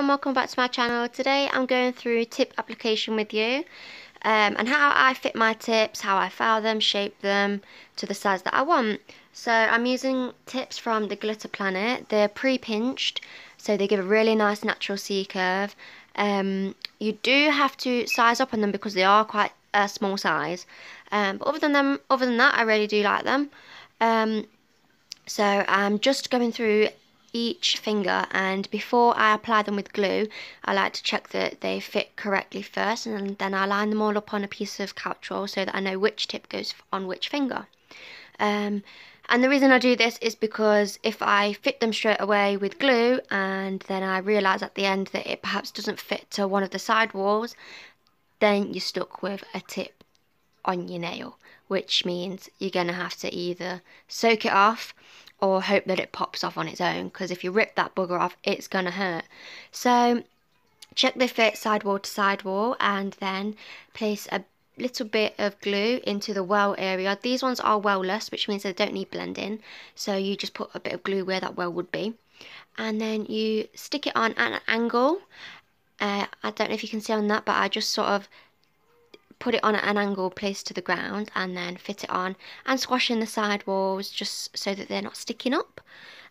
and welcome back to my channel. Today I'm going through tip application with you and how I fit my tips, how I file them, shape them to the size that I want. So I'm using tips from the Glitter Planet. They're pre-pinched, so they give a really nice natural C-curve. You do have to size up on them because they are quite a small size, but other than that I really do like them. So I'm just going through each finger, and before I apply them with glue I like to check that they fit correctly first, and then I line them all up on a piece of couch roll so that I know which tip goes on which finger. And the reason I do this is because if I fit them straight away with glue and then I realise at the end that it perhaps doesn't fit to one of the side walls, then you're stuck with a tip on your nail, which means you're going to have to either soak it off or hope that it pops off on its own, because if you rip that bugger off it's going to hurt. So check they fit sidewall to sidewall, and then place a little bit of glue into the well area. These ones are well-less, which means they don't need blending, so you just put a bit of glue where that well would be, and then you stick it on at an angle. I don't know if you can see on that, but I just sort of put it on at an angle placed to the ground and then fit it on and squash in the side walls just so that they're not sticking up.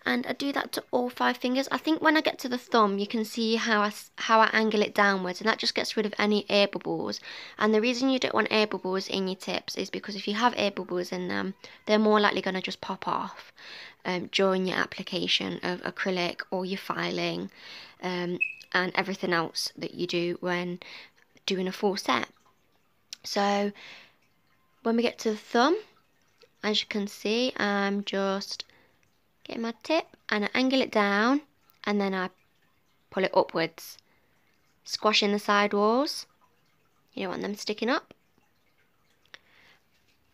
And I do that to all 5 fingers. I think when I get to the thumb you can see how I angle it downwards, and that just gets rid of any air bubbles. And the reason you don't want air bubbles in your tips is because if you have air bubbles in them, they're more likely going to just pop off during your application of acrylic or your filing and everything else that you do when doing a full set. So when we get to the thumb, as you can see, I'm just getting my tip and I angle it down and then I pull it upwards, squashing the side walls. You don't want them sticking up.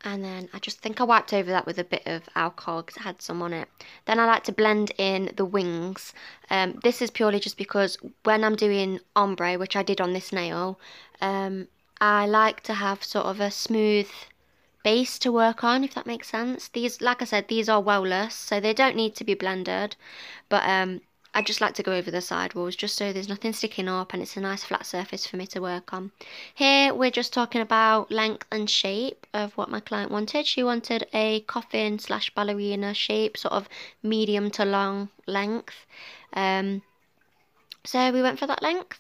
And then I just think I wiped over that with a bit of alcohol because it had some on it. Then I like to blend in the wings. This is purely just because when I'm doing ombre, which I did on this nail, I like to have sort of a smooth base to work on, if that makes sense. These, like I said, these are well-less, so they don't need to be blended, but I just like to go over the side walls just so there's nothing sticking up and it's a nice flat surface for me to work on. Here we're just talking about length and shape of what my client wanted. She wanted a coffin / ballerina shape, sort of medium to long length. So we went for that length.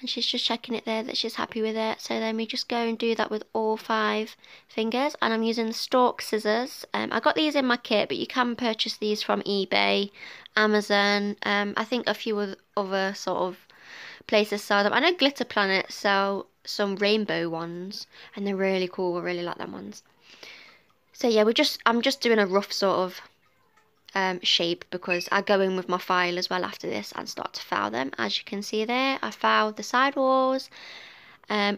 And she's just checking it there that she's happy with it. So then we just go and do that with all 5 fingers. And I'm using the stalk scissors. I got these in my kit, but you can purchase these from eBay, Amazon. I think a few other sort of places sell them. I know Glitter Planet sell some rainbow ones, and they're really cool. I really like them ones. So yeah, I'm just doing a rough sort of shape because I go in with my file as well after this and start to file them. As you can see there, I filed the side walls,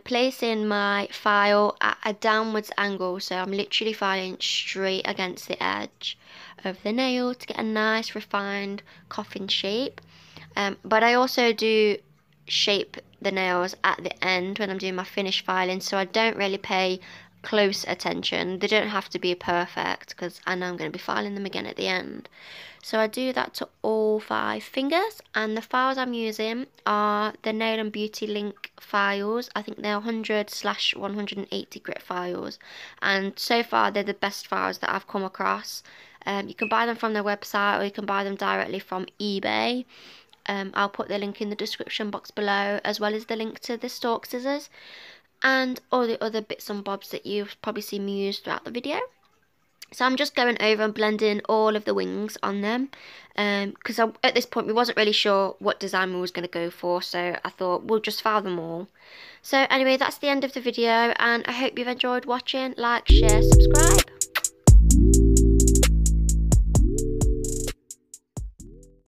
placing my file at a downwards angle, so I'm literally filing straight against the edge of the nail to get a nice refined coffin shape. But I also do shape the nails at the end when I'm doing my finished filing, so I don't really pay close attention. They don't have to be perfect because I know I'm going to be filing them again at the end. So I do that to all 5 fingers, and the files I'm using are the Nail and Beauty Link files. I think they're 100/180 grit files, and so far they're the best files that I've come across. You can buy them from their website or you can buy them directly from eBay. I'll put the link in the description box below, as well as the link to the stalk scissors and all the other bits and bobs that you've probably seen me use throughout the video. So I'm just going over and blending all of the wings on them, because at this point we wasn't really sure what design we was going to go for, so I thought we'll just file them all. So anyway, that's the end of the video, and I hope you've enjoyed watching. Like, share, subscribe.